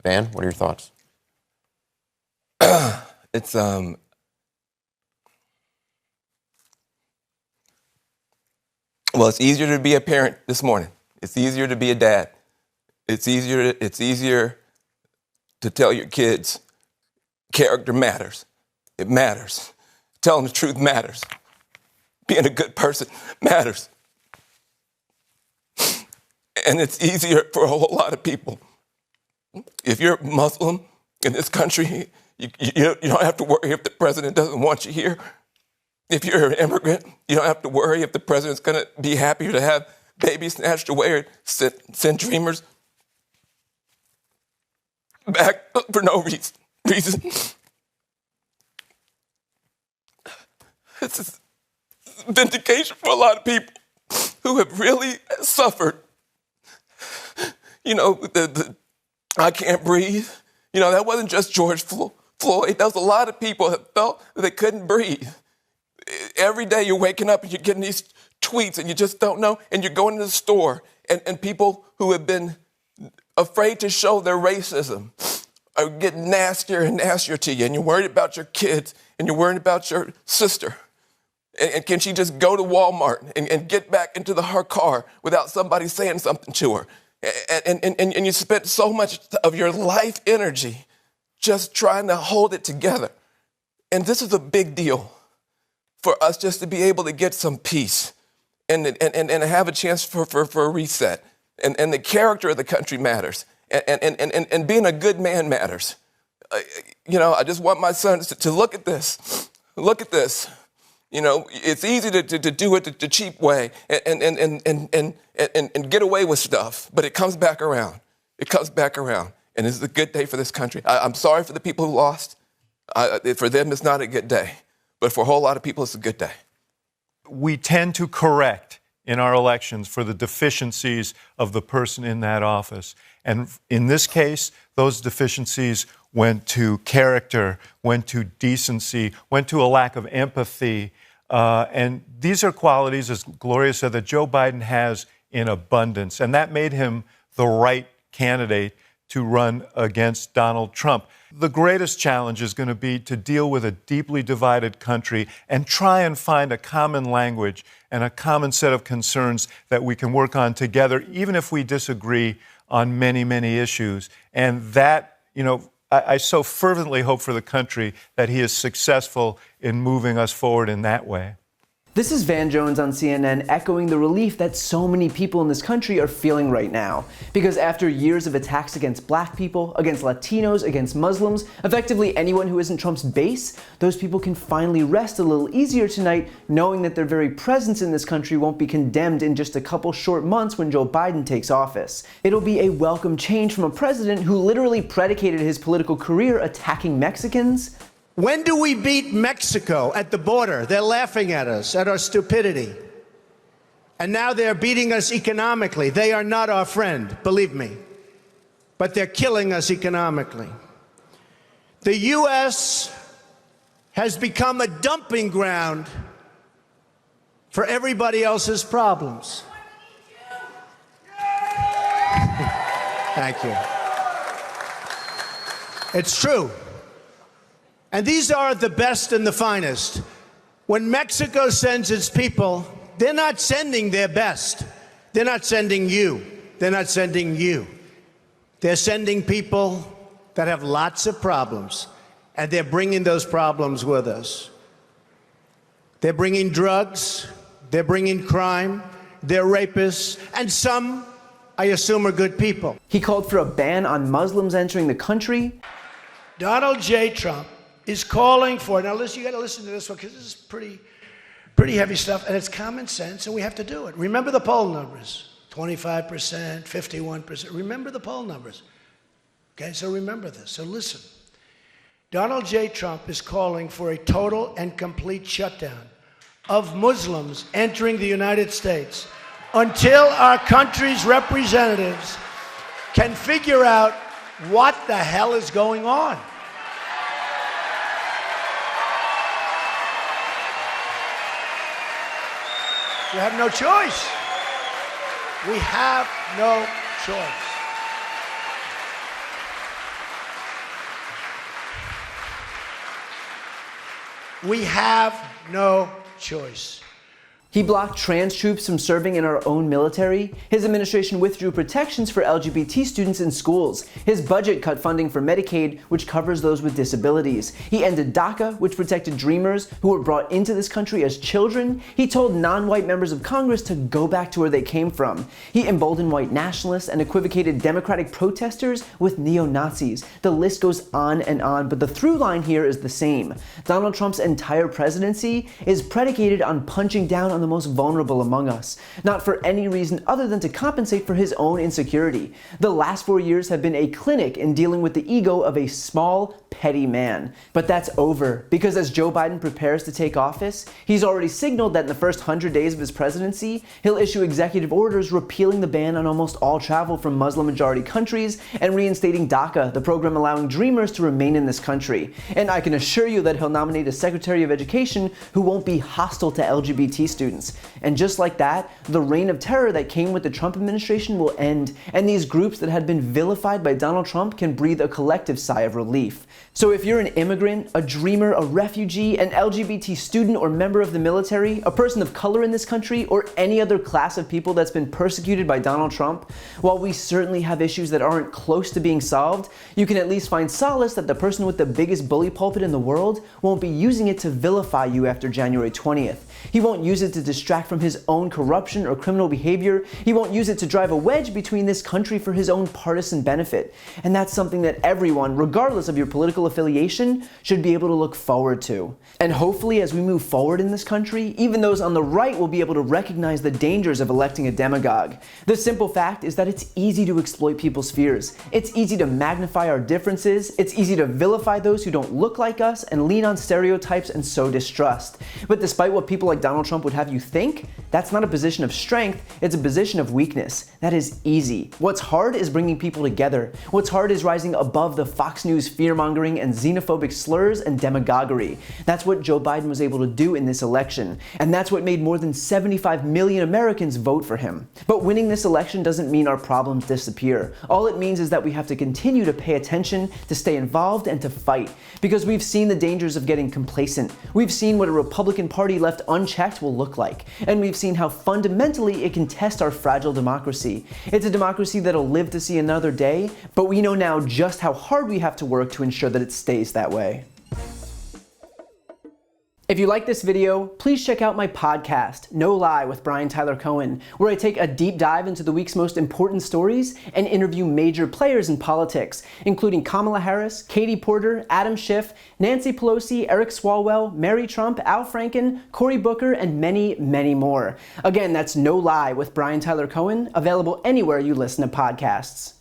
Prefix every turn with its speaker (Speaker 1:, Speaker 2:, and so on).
Speaker 1: Van, what are your thoughts?
Speaker 2: It's well, it's easier to be a parent this morning. It's easier to be a dad. It's easier to tell your kids character matters. It matters. Telling the truth matters. Being a good person matters. And it's easier for a whole lot of people. If you're Muslim in this country, you don't have to worry if the president doesn't want you here. If you're an immigrant, you don't have to worry if the president's going to be happier to have babies snatched away or send dreamers back for no reason. This is vindication for a lot of people who have really suffered. You know, I can't breathe. You know, that wasn't just George Floyd. That was a lot of people that felt that they couldn't breathe. Every day you're waking up and you're getting these tweets and you just don't know, and you're going to the store and people who have been afraid to show their racism are getting nastier and nastier to you, and you're worried about your kids and you're worried about your sister. And can she just go to Walmart and get back into her car without somebody saying something to her? And you spent so much of your life energy just trying to hold it together. And this is a big deal for us just to be able to get some peace and have a chance for a reset. And the character of the country matters. And being a good man matters. You know, I just want my sons to look at this. Look at this. You know, it's easy to do it the cheap way and get away with stuff, but it comes back around. It comes back around. And this is a good day for this country. I'm sorry for the people who lost. For them, it's not a good day. But for a whole lot of people, it's a good day.
Speaker 3: We tend to correct in our elections for the deficiencies of the person in that office. And in this case, those deficiencies went to character, went to decency, went to a lack of empathy. And these are qualities, as Gloria said, that Joe Biden has in abundance. And that made him the right candidate to run against Donald Trump. The greatest challenge is going to be to deal with a deeply divided country and try and find a common language and a common set of concerns that we can work on together, even if we disagree on many, many issues. And that, you know, I so fervently hope for the country that he is successful in moving us forward in that way.
Speaker 4: This is Van Jones on CNN echoing the relief that so many people in this country are feeling right now. Because after years of attacks against black people, against Latinos, against Muslims, effectively anyone who isn't Trump's base, those people can finally rest a little easier tonight knowing that their very presence in this country won't be condemned in just a couple short months when Joe Biden takes office. It'll be a welcome change from a president who literally predicated his political career attacking Mexicans.
Speaker 5: When do we beat Mexico at the border? They're laughing at us, at our stupidity. And now they're beating us economically. They are not our friend, believe me. But they're killing us economically. The U.S. has become a dumping ground for everybody else's problems. Thank you. It's true. And these are the best and the finest. When Mexico sends its people, they're not sending their best. They're not sending you. They're not sending you. They're sending people that have lots of problems, and they're bringing those problems with us. They're bringing drugs, they're bringing crime, they're rapists, and some, I assume, are good people.
Speaker 4: He called for a ban on Muslims entering the country.
Speaker 5: Donald J. Trump is calling for, now listen, you got to listen to this one because this is pretty heavy stuff, and it's common sense, and we have to do it. Remember the poll numbers, 25%, 51%. Remember the poll numbers. Okay, so remember this. So listen. Donald J. Trump is calling for a total and complete shutdown of Muslims entering the United States until our country's representatives can figure out what the hell is going on. We have no choice. We have no choice. We have no choice.
Speaker 4: He blocked trans troops from serving in our own military. His administration withdrew protections for LGBT students in schools. His budget cut funding for Medicaid, which covers those with disabilities. He ended DACA, which protected dreamers who were brought into this country as children. He told non-white members of Congress to go back to where they came from. He emboldened white nationalists and equivocated Democratic protesters with neo-Nazis. The list goes on, but the through line here is the same. Donald Trump's entire presidency is predicated on punching down on the most vulnerable among us, not for any reason other than to compensate for his own insecurity. The last 4 years have been a clinic in dealing with the ego of a small, petty man. But that's over, because as Joe Biden prepares to take office, he's already signaled that in the first 100 days of his presidency, he'll issue executive orders repealing the ban on almost all travel from Muslim-majority countries and reinstating DACA, the program allowing dreamers to remain in this country. And I can assure you that he'll nominate a Secretary of Education who won't be hostile to LGBT students. And just like that, the reign of terror that came with the Trump administration will end, and these groups that had been vilified by Donald Trump can breathe a collective sigh of relief. So if you're an immigrant, a dreamer, a refugee, an LGBT student or member of the military, a person of color in this country, or any other class of people that's been persecuted by Donald Trump, while we certainly have issues that aren't close to being solved, you can at least find solace that the person with the biggest bully pulpit in the world won't be using it to vilify you after January 20th. He won't use it to distract from his own corruption or criminal behavior. He won't use it to drive a wedge between this country for his own partisan benefit. And that's something that everyone, regardless of your political affiliation, should be able to look forward to. And hopefully, as we move forward in this country, even those on the right will be able to recognize the dangers of electing a demagogue. The simple fact is that it's easy to exploit people's fears. It's easy to magnify our differences. It's easy to vilify those who don't look like us and lean on stereotypes and sow distrust. But despite what people like Donald Trump would have you think, that's not a position of strength, it's a position of weakness. That is easy. What's hard is bringing people together. What's hard is rising above the Fox News fear-mongering and xenophobic slurs and demagoguery. That's what Joe Biden was able to do in this election, and that's what made more than 75 million Americans vote for him. But winning this election doesn't mean our problems disappear. All it means is that we have to continue to pay attention, to stay involved, and to fight. Because we've seen the dangers of getting complacent. We've seen what a Republican Party left unchecked will look like, and we've seen how fundamentally it can test our fragile democracy. It's a democracy that'll live to see another day, but we know now just how hard we have to work to ensure that it stays that way. If you like this video, please check out my podcast, No Lie with Brian Tyler Cohen, where I take a deep dive into the week's most important stories and interview major players in politics, including Kamala Harris, Katie Porter, Adam Schiff, Nancy Pelosi, Eric Swalwell, Mary Trump, Al Franken, Cory Booker, and many, many more. Again, that's No Lie with Brian Tyler Cohen, available anywhere you listen to podcasts.